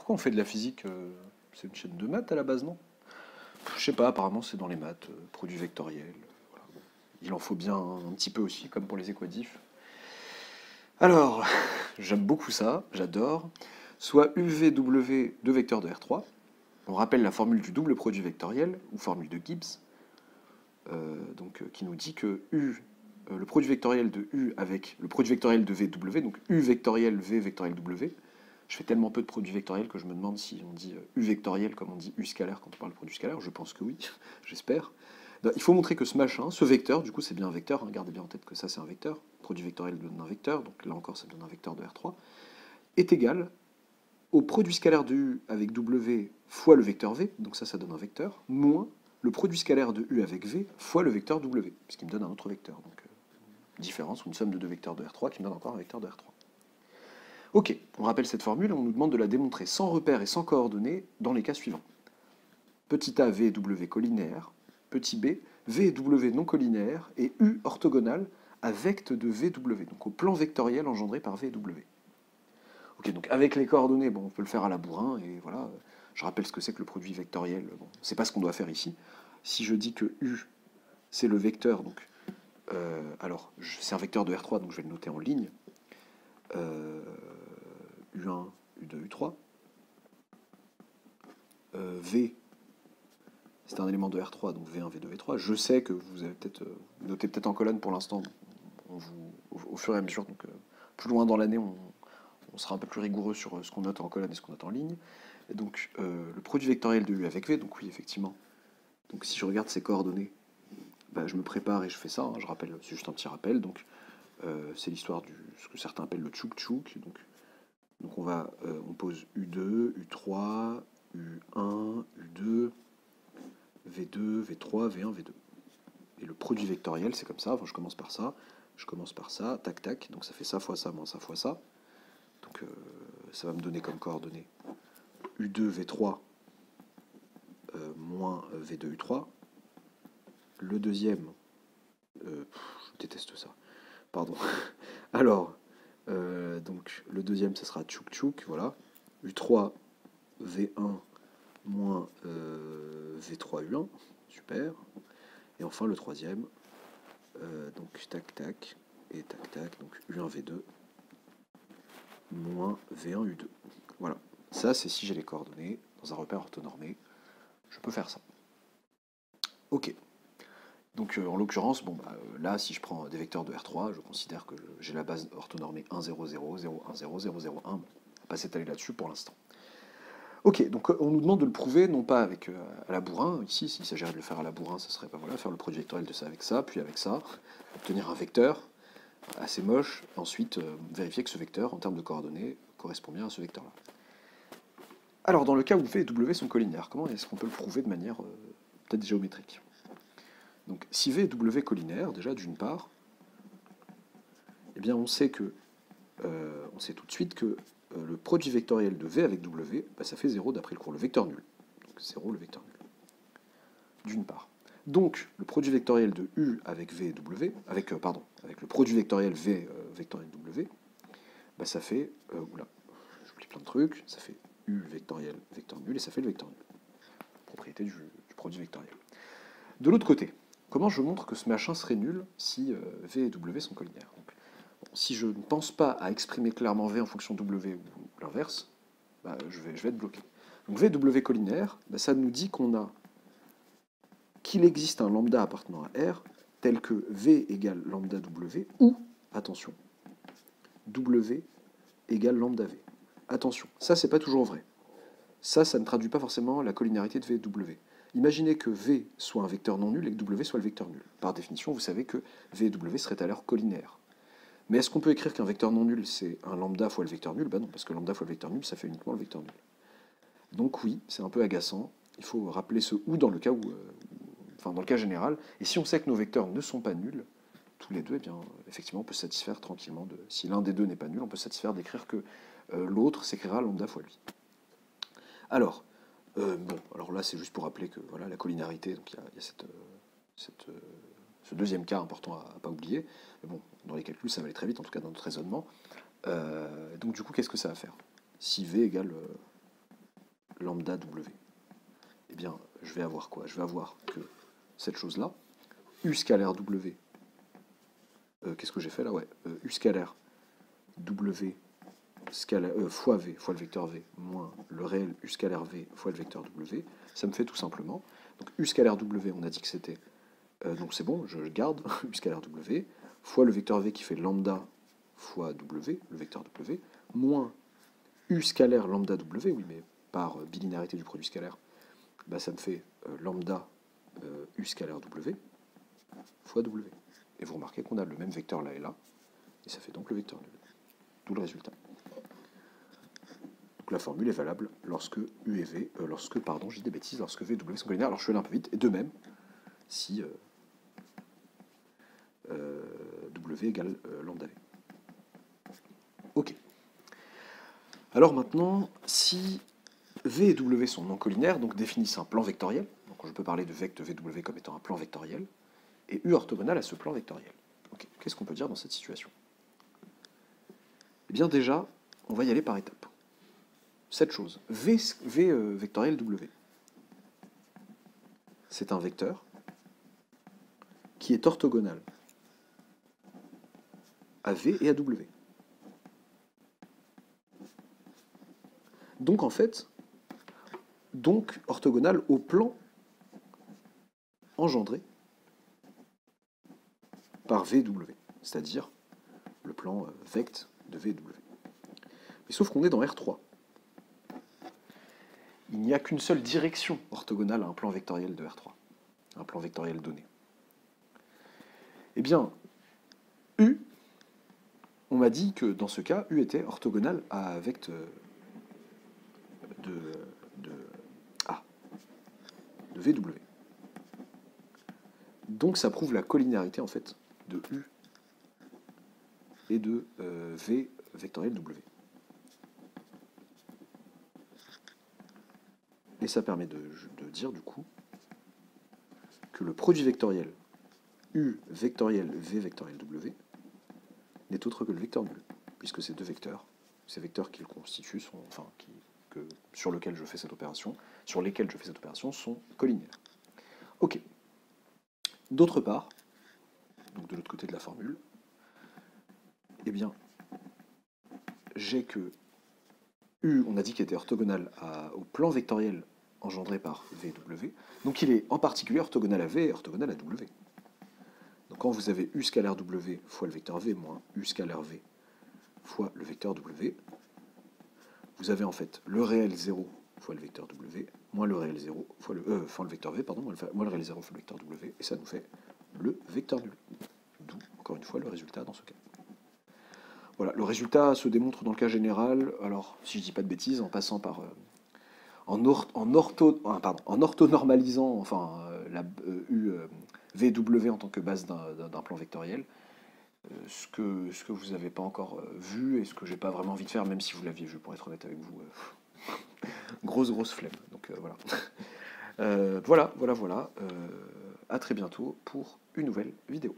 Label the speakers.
Speaker 1: Pourquoi on fait de la physique c'est une chaîne de maths à la base, non? Je sais pas, apparemment c'est dans les maths, produits vectoriels. Voilà, bon. Il en faut bien un petit peu aussi, comme pour les équadifs. Alors, j'aime beaucoup ça, j'adore. Soit UVW de vecteur de R3. On rappelle la formule du double produit vectoriel, ou formule de Gibbs, qui nous dit que le produit vectoriel de U avec le produit vectoriel de VW, donc U vectoriel V vectoriel W. Je fais tellement peu de produits vectoriels que je me demande si on dit U vectoriel comme on dit U scalaire quand on parle de produit scalaire. Je pense que oui, j'espère. Il faut montrer que ce machin, ce vecteur, du coup c'est bien un vecteur, hein, gardez bien en tête que ça c'est un vecteur, produit vectoriel donne un vecteur, donc là encore ça donne un vecteur de R3, est égal au produit scalaire de U avec W fois le vecteur V, donc ça donne un vecteur, moins le produit scalaire de U avec V fois le vecteur W, ce qui me donne un autre vecteur. Donc différence, ou une somme de deux vecteurs de R3 qui me donne encore un vecteur de R3. Ok, on rappelle cette formule et on nous demande de la démontrer sans repère et sans coordonnées dans les cas suivants. Petit a, V et W collinaires, petit b, V et W non collinaires, et U orthogonal à vecte de VW, donc au plan vectoriel engendré par V et W. Ok, donc avec les coordonnées, bon, on peut le faire à la bourrin, et voilà, je rappelle ce que c'est que le produit vectoriel, bon, c'est pas ce qu'on doit faire ici. Si je dis que U, c'est le vecteur, donc, alors, c'est un vecteur de R3, donc je vais le noter en ligne, U1, U2, U3, V, c'est un élément de R3, donc V1, V2, V3. Je sais que vous avez peut-être noté peut-être en colonne pour l'instant, au fur et à mesure, donc plus loin dans l'année, on sera un peu plus rigoureux sur ce qu'on note en colonne et ce qu'on note en ligne. Et donc le produit vectoriel de U avec V, donc oui, effectivement. Donc si je regarde ces coordonnées, bah, je me prépare et je fais ça, hein, je rappelle, c'est juste un petit rappel, donc c'est l'histoire du ce que certains appellent le tchouk-tchouk. Donc on pose U2, U3, U1, U2, V2, V3, V1, V2. Et le produit vectoriel, c'est comme ça, enfin, je commence par ça, tac, tac, donc ça fait ça fois ça, moins ça fois ça. Donc ça va me donner comme coordonnées U2, V3, moins V2, U3. Le deuxième, je déteste ça, pardon. Alors, donc le deuxième, ça sera tchouk tchouk, voilà. U3, V1, moins V3, U1, super. Et enfin le troisième, donc tac tac, et tac tac, donc U1, V2, moins V1, U2. Voilà, ça c'est si j'ai les coordonnées dans un repère orthonormé, je peux faire ça. Ok, donc en l'occurrence, bon, bah, là si je prends des vecteurs de R3, je considère que j'ai la base orthonormée 1, 0, 0, 0, 1, 0, 0, 0, 1. Bon, on va pas s'étaler là-dessus pour l'instant. Ok, donc on nous demande de le prouver, non pas avec à la bourrin, ici, s'il s'agirait de le faire à la bourrin, ça serait, bah, voilà, faire le produit vectoriel de ça avec ça, puis avec ça, obtenir un vecteur assez moche, ensuite vérifier que ce vecteur, en termes de coordonnées, correspond bien à ce vecteur-là. Alors, dans le cas où V et W sont collinaires, comment est-ce qu'on peut le prouver de manière peut-être géométrique? Donc, si V et W collinaires, déjà, d'une part, eh bien, on sait tout de suite que le produit vectoriel de V avec W, bah, ça fait 0 d'après le cours, le vecteur nul. Donc 0, le vecteur nul. D'une part. Donc, le produit vectoriel de U avec V et W, avec le produit vectoriel V vectoriel W, bah, ça fait, j'oublie plein de trucs, ça fait U vectoriel vecteur nul, et ça fait le vecteur nul. Propriété du produit vectoriel. De l'autre côté, comment je montre que ce machin serait nul si V et W sont collinaires? Donc, bon, si je ne pense pas à exprimer clairement V en fonction de W ou l'inverse, bah, je vais être bloqué. Donc V et W collinaire, bah, ça nous dit qu'il existe un lambda appartenant à R tel que V égale lambda W ou, attention, W égale lambda V. Attention, ça c'est pas toujours vrai. Ça ne traduit pas forcément la collinarité de V et W. Imaginez que V soit un vecteur non nul et que W soit le vecteur nul. Par définition, vous savez que V et W seraient alors collinaires. Mais est-ce qu'on peut écrire qu'un vecteur non nul, c'est un lambda fois le vecteur nul? Ben non, parce que lambda fois le vecteur nul, ça fait uniquement le vecteur nul. Donc oui, c'est un peu agaçant. Il faut rappeler ce ou dans le cas dans le cas général. Et si on sait que nos vecteurs ne sont pas nuls, tous les deux, eh bien, effectivement, on peut se satisfaire tranquillement de. Si l'un des deux n'est pas nul, on peut se satisfaire d'écrire que l'autre s'écrira lambda fois lui. Alors, alors là, c'est juste pour rappeler que voilà, la collinarité, donc il y a ce deuxième cas important à ne pas oublier. Mais bon, dans les calculs, ça va aller très vite, en tout cas dans notre raisonnement. Donc du coup, qu'est-ce que ça va faire? Si V égale lambda W. Eh bien, je vais avoir quoi? Je vais avoir que cette chose-là, U scalaire W, qu'est-ce que j'ai fait là? Ouais, U scalaire W scalaire, fois V, fois le vecteur V, moins le réel U scalaire V fois le vecteur W, ça me fait tout simplement, donc U scalaire W, on a dit que c'était, donc c'est bon, je garde U scalaire W, fois le vecteur V qui fait lambda fois W, le vecteur W, moins U scalaire lambda W, oui, mais par bilinéarité du produit scalaire, bah, ça me fait lambda U scalaire W fois W. Et vous remarquez qu'on a le même vecteur là et là, et ça fait donc le vecteur nul. D'où le résultat. Donc la formule est valable lorsque U et V, pardon, j'ai des bêtises, lorsque V et W sont collinaires. Alors je vais aller un peu vite, et de même, si W égale lambda V. Ok. Alors maintenant, si V et W sont non collinaires, donc définissent un plan vectoriel, donc je peux parler de vecte VW comme étant un plan vectoriel, et U orthogonal à ce plan vectoriel. Okay. Qu'est-ce qu'on peut dire dans cette situation? Eh bien déjà, on va y aller par étapes. Cette chose, V vectoriel W, c'est un vecteur qui est orthogonal à V et à W. Donc en fait, orthogonal au plan engendré par VW, c'est-à-dire le plan vect de VW. Mais sauf qu'on est dans R3. Il n'y a qu'une seule direction orthogonale à un plan vectoriel de R3, un plan vectoriel donné. Eh bien, U, on m'a dit que dans ce cas, U était orthogonal à vect de VW. Donc ça prouve la collinéarité en fait de U et de V vectoriel W. Et ça permet de dire du coup que le produit vectoriel U vectoriel V vectoriel W n'est autre que le vecteur nul, puisque ces deux vecteurs, ces vecteurs qui le constituent, sur lesquels je fais cette opération, sont collinaires. Ok. D'autre part, donc de l'autre côté de la formule, eh bien, j'ai que U, on a dit qu'il était orthogonal au plan vectoriel engendré par VW, donc il est en particulier orthogonal à V et orthogonal à W. Donc quand vous avez U scalaire W fois le vecteur V moins U scalaire V fois le vecteur W, vous avez en fait le réel 0 fois le vecteur W, moins le réel 0 fois le vecteur V, pardon, moins le réel 0 fois le vecteur W, et ça nous fait le vecteur nul. D'où, encore une fois, le résultat dans ce cas. Voilà, le résultat se démontre dans le cas général, alors, si je dis pas de bêtises, en passant par... en orthonormalisant, la VW en tant que base d'un plan vectoriel, ce que vous n'avez pas encore vu, et ce que j'ai pas vraiment envie de faire, même si vous l'aviez vu, pour être honnête avec vous. Grosse flemme. Donc voilà. Voilà. À très bientôt pour une nouvelle vidéo.